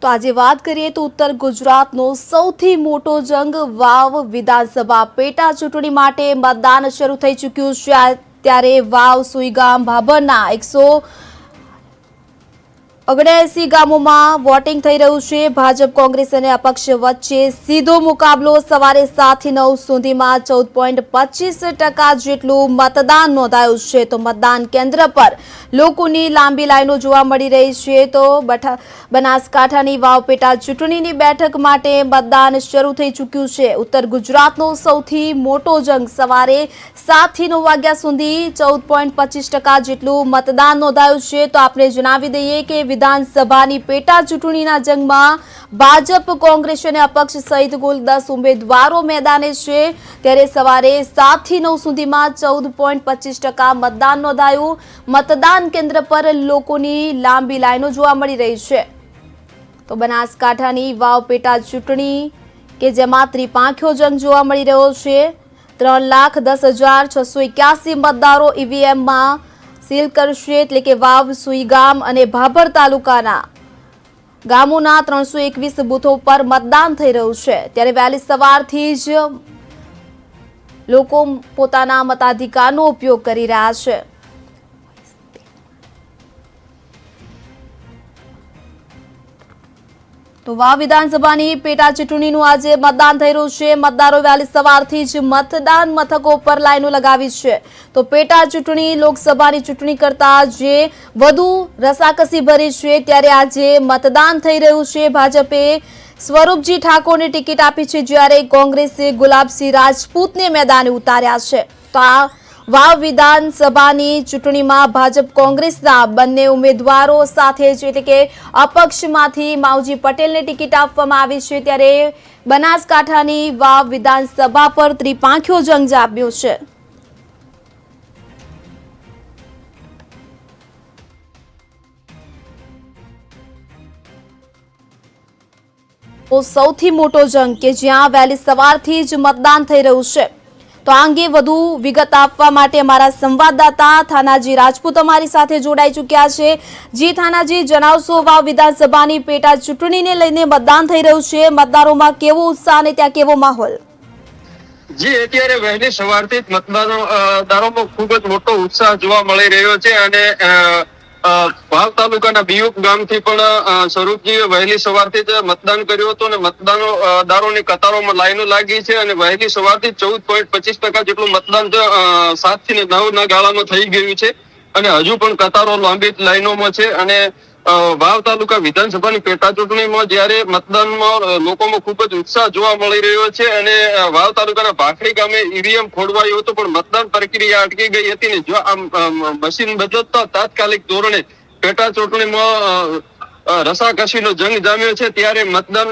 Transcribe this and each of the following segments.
તો આજે વાત કરીએ તો ઉત્તર ગુજરાતનો સૌથી મોટો જંગ વાવ વિધાનસભા પેટા ચૂંટણી માટે મતદાન શરૂ થઈ ચૂક્યું છે। ત્યારે વાવ સુઈગામ ભાભરના 179 ગામોમાં વોટિંગ થઈ રહ્યું છે। ભાજપ કોંગ્રેસ અને અપક્ષ વચ્ચે સીધો મુકાબલો સવારે 7 થી 9 સુધીમાં 14.25% જેટલું મતદાન નોંધાયું છે। તો મતદાન કેન્દ્ર પર લોકોની લાંબી લાઈનો જોવા મળી રહી છે। તો બનાસકાંઠાની વાવ પેટા ચૂંટણીની બેઠક માટે મતદાન શરૂ થઈ ચૂક્યું છે। ઉત્તર ગુજરાતનો સૌથી મોટો જંગ સવારે 7 થી 9 વાગ્યા સુધી 14.25% જેટલું મતદાન નોંધાયું છે। તો આપણે જણાવી દઈએ કે વિધાનસભાની પેટા ચૂંટણીના જંગમાં ભાજપ કોંગ્રેસ અને અપક્ષ સહિત કુલ 10 ઉમેદવારો મેદાને છે। ત્યારે સવારે 7 થી 9 સુધીમાં 14.25% મતદાન નોંધાયું। મતદાન કેન્દ્ર પર લોકોની લાંબી લાઈનો જોવા મળી રહી છે। તો બનાસકાંઠાની વાવ પેટા ચૂંટણી કે જેમાં ત્રિપાંખીયો જંગ જોવા મળી રહ્યો છે। 3,10,681 મતદારો ઈવીએમમાં સીલ કરશે। એટલે કે વાવ સુઈગામ અને ભાભર તાલુકાના ગામોના 321 બૂથો પર મતદાન થઈ રહ્યું છે। ત્યારે વહેલી સવારથી જ લોકો પોતાના મતાધિકારનો ઉપયોગ કરી રહ્યા છે। તો વાવ વિધાનસભાની પેટા ચૂંટણીનું આજે મતદાન થઈ રહ્યું છે। મતદારો વહેલી સવારથી જ મતદાન મથકો પર લાઈનો લગાવી છે। તો પેટા ચૂંટણી લોકસભાની ચૂંટણી કરતા જે વધુ રસાકસી ભરી છે। ત્યારે આજે મતદાન થઈ રહ્યું છે। ભાજપે સ્વરૂપજી ઠાકોરને ટિકિટ આપી છે, જ્યારે કોંગ્રેસે ગુલાબસિંહ રાજપૂતને મેદાને ઉતાર્યા છે। તો આ વાવ વિધાનસભાની ચૂંટણીમાં ભાજપ કોંગ્રેસના બંને ઉમેદવારો સાથે જ એટલે કે અપક્ષમાંથી માવજી પટેલને ટિકિટ આપવામાં આવી છે। ત્યારે બનાસકાંઠાની વાવ વિધાનસભા પર ત્રિપાંખીયો જંગ જામ્યો છે। તો સૌથી મોટો જંગ કે જ્યાં વહેલી સવારથી જ મતદાન થઈ રહ્યું છે। તો આ અંગે વધુ વિગત આપવા માટે અમારા સંવાદદાતા થાનાજી રાજપૂત અમારી સાથે જોડાઈ ચૂક્યા છે। જી થાનાજી, જણાવશો વાવ વિધાનસભાની પેટા ચૂંટણીને લઈને મતદાન થઈ રહ્યું છે, મતદારોમાં કેવો ઉત્સાહ અને ત્યાં કેવો માહોલ? જી, અત્યારે વહેલી સવારથી જ મતદારોમાં ખૂબ જ મોટો ઉત્સાહ જોવા મળી રહ્યો છે। અને વાવ તાલુકાના બિયુક ગામથી પણ સ્વરૂપજીએ વહેલી સવારથી જ મતદાન કર્યું હતું અને મતદારોની કતારોમાં લાઈનો લાગી છે અને વહેલી સવારથી 14.25% જેટલું મતદાન 7 થી 9 ના ગાળામાં થઈ ગયું છે અને હજુ પણ કતારો લાંબી લાઈનોમાં છે। અને વાવ તાલુકા વિધાનસભાની પેટા ચૂંટણીમાં જ્યારે મતદાનમાં લોકોમાં ખૂબ જ ઉત્સાહ જોવા મળી રહ્યો છે અને વાવ તાલુકાના ભાખડી ગામે ઈવીએમ ખોડવાયું હતું, પણ મતદાન પ્રક્રિયા અટકી ગઈ હતી ને જો આ મશીન બદલતા તાત્કાલિક ધોરણે પેટા ચૂંટણીમાં રસાકસીનો જંગ જામ્યો છે। ત્યારે મતદાન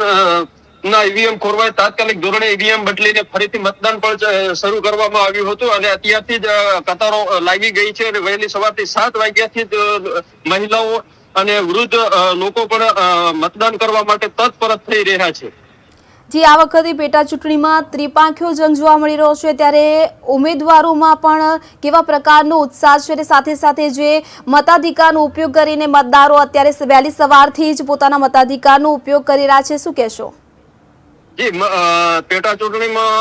ના ઈવીએમ ખોરવાય તાત્કાલિક ધોરણે ઈવીએમ બદલીને ફરીથી મતદાન પણ શરૂ કરવામાં આવ્યું હતું અને અત્યારથી જ કતારો લાગી ગઈ છે અને વહેલી સવારથી 7 વાગ્યાથી જ મહિલાઓ અને વૃદ્ધ લોકો પણ મતદાન કરવા માટે તત્પર થઈ રહ્યા છે। જી, આ વખતે પેટા ચૂંટણીમાં ત્રિપાંખીયો જંગ જોવા મળી રહ્યો છે, ત્યારે ઉમેદવારોમાં પણ કેવા પ્રકારનો ઉત્સાહ છે અને સાથે સાથે જે મતાધિકારનો ઉપયોગ કરીને મતદારો અત્યારે વહેલી સવારથી જ પોતાના મતાધિકારનો ઉપયોગ કરી રહ્યા છે, શું કહેશો? જી, પેટા ચૂંટણીમાં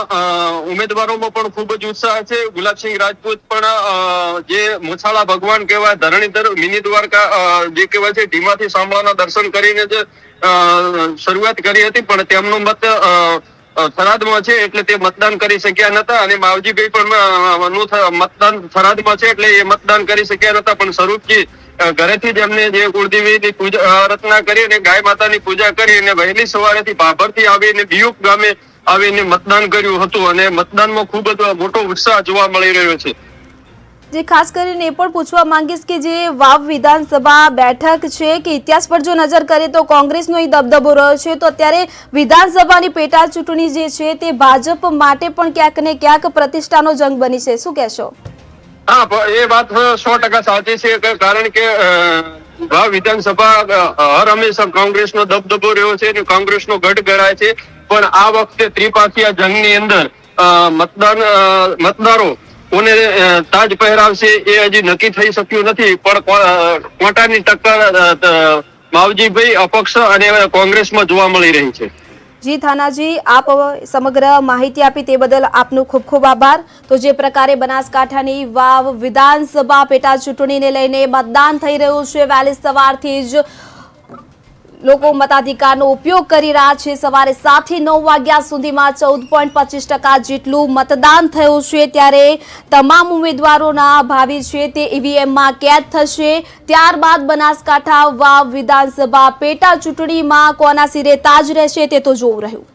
ઉમેદવારોમાં પણ ખૂબ જ ઉત્સાહ છે। ગુલાબસિંહ રાજપૂત પણ જે મુછાળા ભગવાન કહેવાય, ધરણીધર મિની દ્વારકા જે કહેવાય છે, ઢીમાથી સાંભળાના દર્શન કરીને જ શરૂઆત કરી હતી, પણ તેમનો મત થરાદમાં છે એટલે તે મતદાન કરી શક્યા નતા અને માવજીભાઈ પણ મતદાન થરાદમાં છે એટલે એ મતદાન કરી શક્યા નતા, પણ સ્વરૂપજી ઘરેથી જ એમને જે કુળદેવીની પૂજા અર્ચના કરી અને ગાય માતાની પૂજા કરી અને વહેલી સવારેથી ભાભરથી આવીને બિયુક ગામે આવીને મતદાન કર્યું હતું અને મતદાનમાં ખૂબ જ મોટો ઉત્સાહ જોવા મળી રહ્યો છે। જે ખાસ કરીને એ પણ પૂછવા માંગીશ કે જે વાવ વિધાનસભા બેઠક છે કે ઇતિહાસ પર જો નજર કરીએ તો કોંગ્રેસનો અહીં દબદબો રહ્યો છે, તો અત્યારે વિધાનસભાની પેટા ચૂંટણી જે છે તે ભાજપ માટે પણ ક્યાંક ને ક્યાંક પ્રતિષ્ઠાનો જંગ બની છે, શું કહેશો? હા, એ વાત 100% સાચી છે, કારણ કે વાવ વિધાનસભા હર હંમેશા કોંગ્રેસનો દબદબો રહ્યો છે અને કોંગ્રેસનો ગઢ ગણાય છે, પણ આ વખતે ત્રિપાંખીયા જંગની અંદર મતદારો કોને તાજ પહેરાવશે એ હજી નક્કી થઈ શક્યું નથી, પણ કોટાની ટક્કર માવજીભાઈ અપક્ષ અને કોંગ્રેસમાં જોવા મળી રહી છે. જી થાનાજી, આપ સમગ્ર માહિતી આપી તે બદલ આપનો ખૂબ ખૂબ આભાર. તો જે પ્રકારે બનાસકાંઠાની વાવ વિધાનસભા પેટા ચૂંટણીને લઈને મતદાન થઈ રહ્યું છે, વહેલી સવારથી જ લોકો મતાધિકારનો ઉપયોગ કરી રહ્યા છે. સવારે 7 થી 9 વાગ્યા સુધીમાં 14.25% જેટલું મતદાન થયું છે. ત્યારે તમામ ઉમેદવારોના ભાવિ છે તે ઈવીએમમાં કેદ થશે. ત્યારબાદ બનાસકાંઠા વાવ વિધાનસભા પેટા ચૂંટણીમાં કોના સિરે તાજ રહેશે તે તો જોવું રહ્યું.